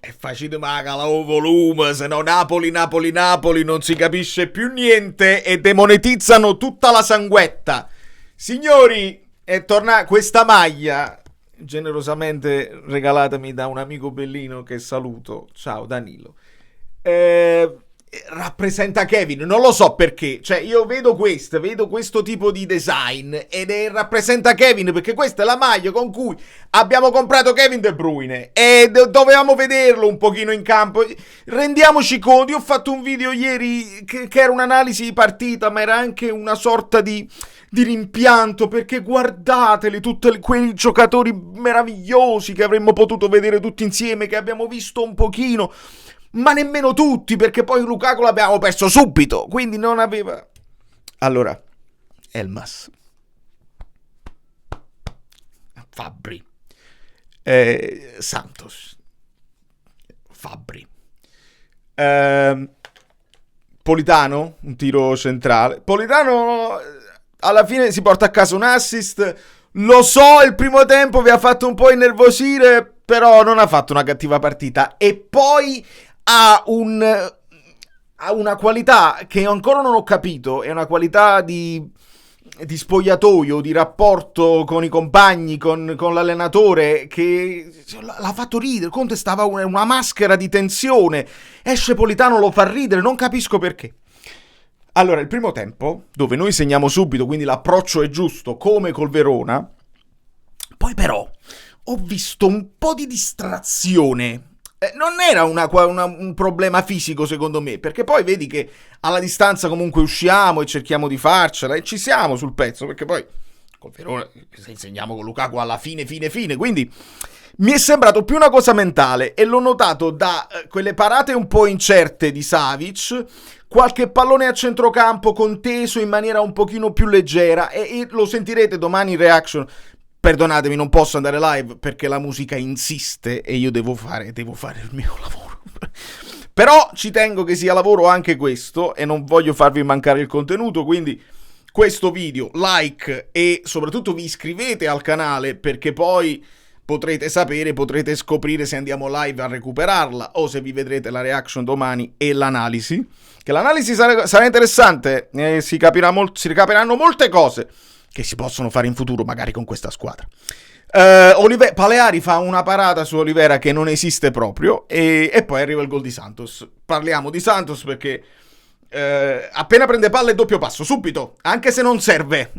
E facete magala o volume, se no Napoli, Napoli, Napoli, non si capisce più niente e demonetizzano tutta la sanguetta. Signori, è tornata questa maglia, generosamente regalatemi da un amico bellino che saluto. Ciao Danilo. Rappresenta Kevin, non lo so perché, cioè io vedo questo tipo di design rappresenta Kevin, perché questa è la maglia con cui abbiamo comprato Kevin De Bruyne e dovevamo vederlo un pochino in campo. Rendiamoci conto, io ho fatto un video ieri che era un'analisi di partita, ma era anche una sorta di rimpianto, perché guardateli tutti quei giocatori meravigliosi che avremmo potuto vedere tutti insieme, che abbiamo visto un pochino, ma nemmeno tutti, perché poi Lukaku l'abbiamo perso subito, quindi non aveva... Allora, Elmas, Fabbri, Santos, Fabbri, Politano, un tiro centrale. Politano alla fine si porta a casa un assist. Lo so, il primo tempo vi ha fatto un po' innervosire, però non ha fatto una cattiva partita. E poi ha una qualità che ancora non ho capito, è una qualità di spogliatoio, di rapporto con i compagni, con l'allenatore, che l'ha fatto ridere. Conte stava una maschera di tensione, esce Politano, lo fa ridere, non capisco perché. Allora, il primo tempo, dove noi segniamo subito, quindi l'approccio è giusto, come col Verona, poi però ho visto un po' di distrazione. Non era un problema fisico, secondo me, perché poi vedi che alla distanza comunque usciamo e cerchiamo di farcela e ci siamo sul pezzo, perché poi col Verona insegniamo con Lukaku alla fine, quindi mi è sembrato più una cosa mentale e l'ho notato da quelle parate un po' incerte di Savic, qualche pallone a centrocampo conteso in maniera un pochino più leggera, e lo sentirete domani in reaction. Perdonatemi, non posso andare live perché la musica insiste e io devo fare il mio lavoro. Però ci tengo che sia lavoro anche questo e non voglio farvi mancare il contenuto, quindi questo video, like, e soprattutto vi iscrivete al canale, perché poi potrete sapere, potrete scoprire se andiamo live a recuperarla o se vi vedrete la reaction domani e l'analisi, che l'analisi sarà interessante, si capiranno molte cose che si possono fare in futuro magari con questa squadra. Paleari fa una parata su Olivera che non esiste proprio e poi arriva il gol di Santos. Parliamo di Santos perché appena prende palla è doppio passo, subito, anche se non serve,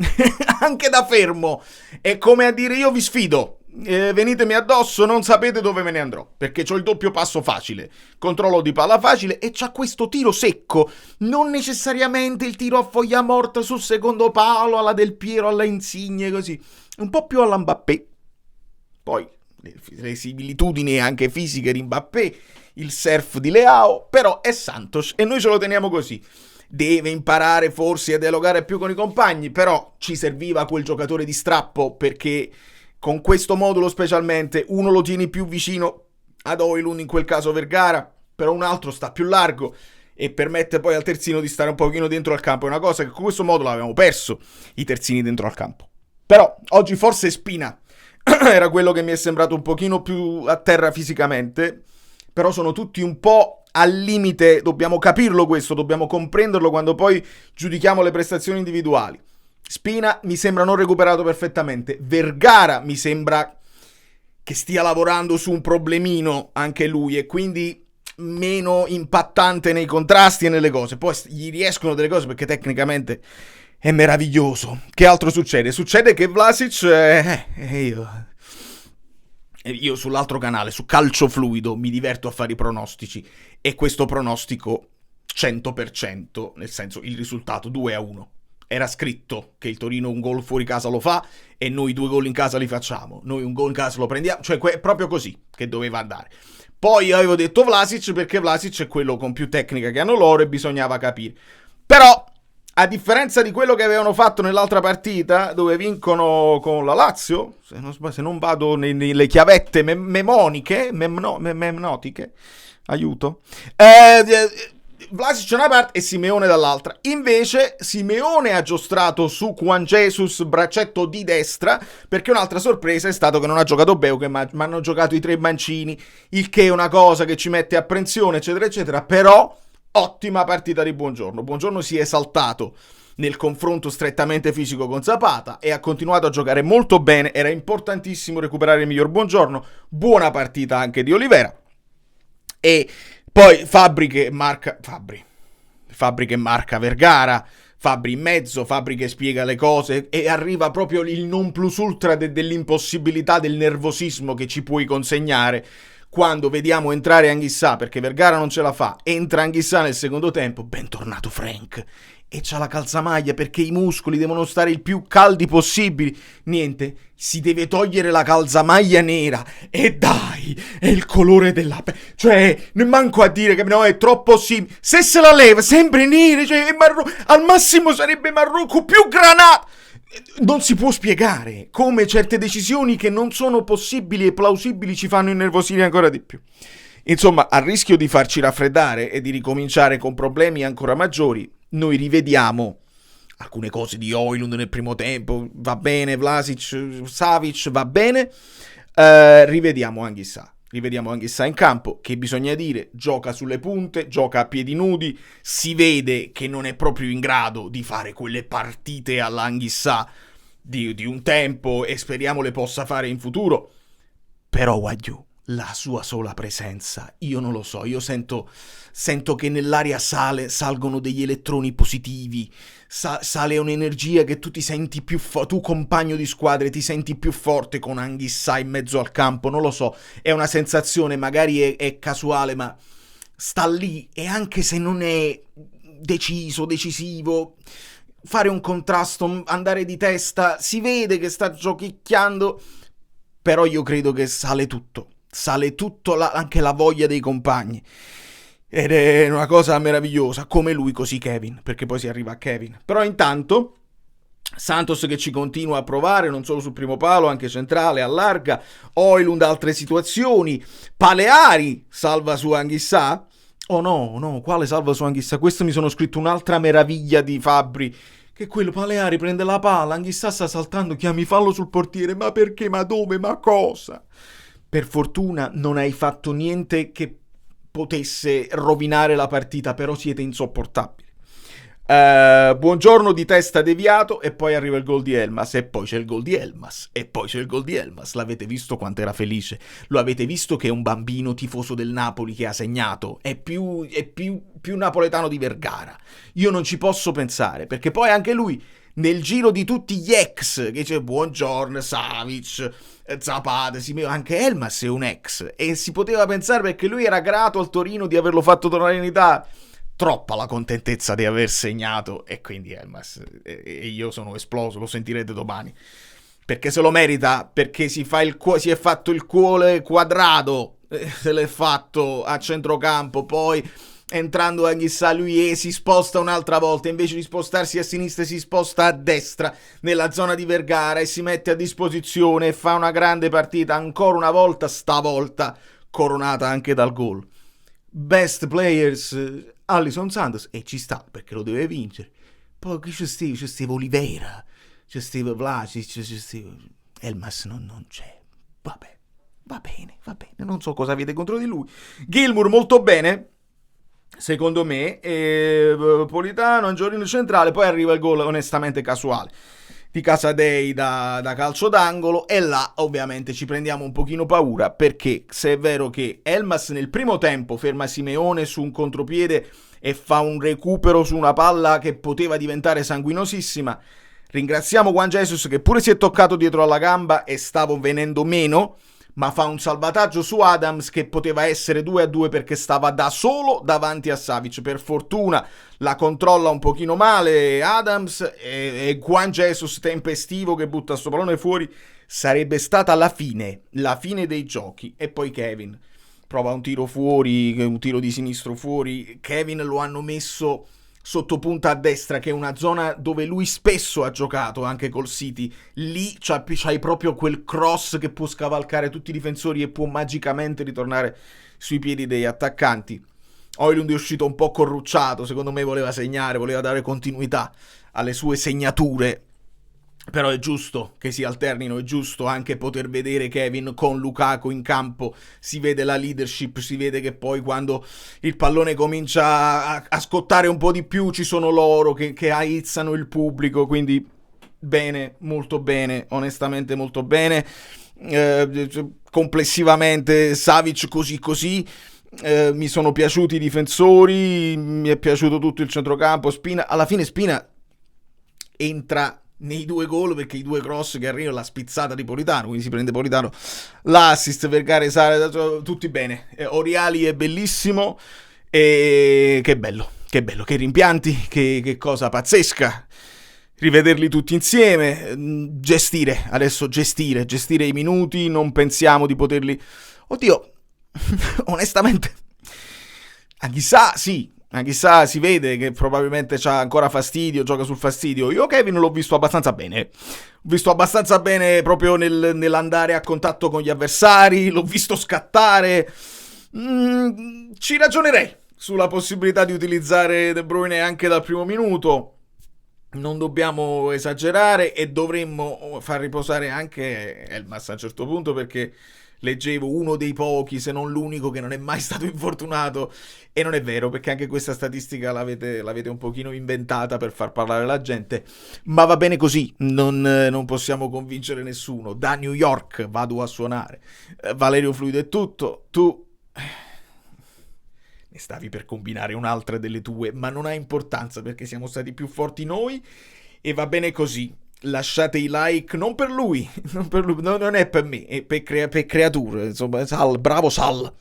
anche da fermo, è come a dire io vi sfido, venitemi addosso, non sapete dove me ne andrò, perché c'ho il doppio passo facile, controllo di palla facile e c'ha questo tiro secco, non necessariamente il tiro a foglia morta sul secondo palo alla Del Piero, alla Insigne, così, un po' più alla Mbappé, poi le similitudini anche fisiche di Mbappé, il surf di Leao, però è Santos e noi ce lo teniamo così. Deve imparare forse a dialogare più con i compagni, però ci serviva quel giocatore di strappo, perché con questo modulo specialmente uno lo tieni più vicino ad Højlund, in quel caso Vergara, però un altro sta più largo e permette poi al terzino di stare un pochino dentro al campo. È una cosa che con questo modulo avevamo perso, i terzini dentro al campo. Però oggi forse Spina era quello che mi è sembrato un pochino più a terra fisicamente, però sono tutti un po' al limite, dobbiamo capirlo questo, dobbiamo comprenderlo quando poi giudichiamo le prestazioni individuali. Spina mi sembra non recuperato perfettamente, Vergara mi sembra che stia lavorando su un problemino anche lui e quindi meno impattante nei contrasti e nelle cose, poi gli riescono delle cose perché tecnicamente è meraviglioso. Che altro succede? Succede che Vlasic io sull'altro canale, su Calcio Fluido, mi diverto a fare i pronostici e questo pronostico 100%, nel senso il risultato 2-1. Era scritto che il Torino un gol fuori casa lo fa e noi 2 gol in casa li facciamo, noi un gol in casa lo prendiamo, cioè è proprio così che doveva andare. Poi avevo detto Vlasic perché Vlasic è quello con più tecnica che hanno loro e bisognava capire. Però a differenza di quello che avevano fatto nell'altra partita, dove vincono con la Lazio, se non vado nelle chiavette memnotiche, aiuto, Vlasic da una parte e Simeone dall'altra. Invece Simeone ha giostrato su Juan Jesus braccetto di destra, perché un'altra sorpresa è stato che non ha giocato Beuke, ma hanno giocato i tre mancini, il che è una cosa che ci mette apprensione, eccetera eccetera. Però ottima partita di Buongiorno. Buongiorno si è esaltato nel confronto strettamente fisico con Zapata e ha continuato a giocare molto bene. Era importantissimo recuperare il miglior Buongiorno. Buona partita anche di Olivera. E poi Fabbri che marca Vergara, Fabbri in mezzo, Fabbri che spiega le cose e arriva proprio il non plus ultra dell'impossibilità, del nervosismo che ci puoi consegnare quando vediamo entrare Anghissà, perché Vergara non ce la fa, entra Anghissà nel secondo tempo, bentornato Frank, e c'ha la calzamaglia perché i muscoli devono stare il più caldi possibili. Niente, si deve togliere la calzamaglia nera e dai, è il colore della pelle, cioè ne manco a dire che no, è troppo simile. Se se la leva sempre nera, cioè è al massimo sarebbe marrocco più granato. Non si può spiegare come certe decisioni che non sono possibili e plausibili ci fanno innervosire ancora di più. Insomma, a rischio di farci raffreddare e di ricominciare con problemi ancora maggiori, noi rivediamo alcune cose di Højlund nel primo tempo, va bene, Vlasic, Savic, va bene, rivediamo Anghissà in campo, che bisogna dire, gioca sulle punte, gioca a piedi nudi, si vede che non è proprio in grado di fare quelle partite all'Anghissà di un tempo e speriamo le possa fare in futuro, però Wagyu, la sua sola presenza, io non lo so, io sento che nell'aria salgono degli elettroni positivi, sale un'energia che tu ti senti più tu compagno di squadre ti senti più forte con Anghissà in mezzo al campo, non lo so, è una sensazione, magari è casuale, ma sta lì e anche se non è decisivo, fare un contrasto, andare di testa, si vede che sta giochicchiando, però io credo che sale tutto, anche la voglia dei compagni. Ed è una cosa meravigliosa, come lui così Kevin, perché poi si arriva a Kevin. Però intanto Santos che ci continua a provare, non solo sul primo palo, anche centrale, allarga, Højlund altre situazioni, Paleari salva su Anghissà. Oh no, quale salva su Anghissà? Questo mi sono scritto un'altra meraviglia di Fabbri, che quello Paleari prende la palla, Anghissà sta saltando, chiami fallo sul portiere, ma perché, ma dove, ma cosa? Per fortuna non hai fatto niente che potesse rovinare la partita, però siete insopportabili. Buongiorno di testa deviato e poi arriva il gol di Elmas e poi c'è il gol di Elmas l'avete visto quanto era felice, lo avete visto che è un bambino tifoso del Napoli che ha segnato, è più napoletano di Vergara, io non ci posso pensare, perché poi anche lui nel giro di tutti gli ex che c'è Buongiorno, Savic, Zapata, anche Elmas è un ex e si poteva pensare, perché lui era grato al Torino di averlo fatto tornare in Italia, troppa la contentezza di aver segnato e quindi Elmas e io sono esploso, lo sentirete domani, perché se lo merita, perché si è fatto il cuore quadrato, se l'è fatto a centrocampo, poi entrando Anghissà lui si sposta un'altra volta, invece di spostarsi a sinistra si sposta a destra nella zona di Vergara e si mette a disposizione e fa una grande partita, ancora una volta, stavolta coronata anche dal gol. Best players Alisson Santos, e ci sta perché lo deve vincere. Poi c'è Steve Oliveira, c'è Steve Vlasic, c'è Steve Elmas non c'è, vabbè, va bene, non so cosa avete contro di lui. Gilmour molto bene secondo me, Politano, Angiolino centrale, poi arriva il gol onestamente casuale di Casadei da calcio d'angolo e là ovviamente ci prendiamo un pochino paura, perché se è vero che Elmas nel primo tempo ferma Simeone su un contropiede e fa un recupero su una palla che poteva diventare sanguinosissima, ringraziamo Juan Jesus che pure si è toccato dietro alla gamba e stavo venendo meno, ma fa un salvataggio su Adams che poteva essere 2-2 perché stava da solo davanti a Savic. Per fortuna la controlla un pochino male Adams e Juan Jesus tempestivo che butta sto pallone fuori. Sarebbe stata la fine dei giochi. E poi Kevin prova un tiro fuori, un tiro di sinistro fuori. Kevin lo hanno messo sotto punta a destra, che è una zona dove lui spesso ha giocato anche col City. Lì c'hai proprio quel cross che può scavalcare tutti i difensori e può magicamente ritornare sui piedi degli attaccanti. Højlund è uscito un po' corrucciato, secondo me voleva segnare, voleva dare continuità alle sue segnature. Però è giusto che si alternino, è giusto anche poter vedere Kevin con Lukaku in campo, si vede la leadership, si vede che poi quando il pallone comincia a scottare un po' di più ci sono loro che aizzano il pubblico, quindi bene, molto bene, onestamente molto bene. Complessivamente Savic così. Mi sono piaciuti i difensori, mi è piaciuto tutto il centrocampo. Spina, alla fine Spina entra nei 2 gol perché i 2 cross che arrivano, la spizzata di Politano, quindi si prende Politano, l'assist per Sara, tutti bene. Oriali è bellissimo e che bello, che rimpianti, che cosa pazzesca rivederli tutti insieme, gestire i minuti, non pensiamo di poterli, oddio, onestamente, a chissà si vede che probabilmente c'ha ancora fastidio, gioca sul fastidio. Io Kevin l'ho visto abbastanza bene. Proprio nell'andare a contatto con gli avversari, l'ho visto scattare. Ci ragionerei sulla possibilità di utilizzare De Bruyne anche dal primo minuto. Non dobbiamo esagerare e dovremmo far riposare anche Elmas a un certo punto, perché leggevo uno dei pochi, se non l'unico, che non è mai stato infortunato, e non è vero, perché anche questa statistica l'avete un pochino inventata per far parlare la gente, ma va bene così, non possiamo convincere nessuno. Da New York vado a suonare, Valerio Fluido è tutto, tu ne stavi per combinare un'altra delle tue, ma non ha importanza perché siamo stati più forti noi e va bene così. Lasciate i like, non per lui, non è per me, è per creature, insomma. Sal, bravo Sal.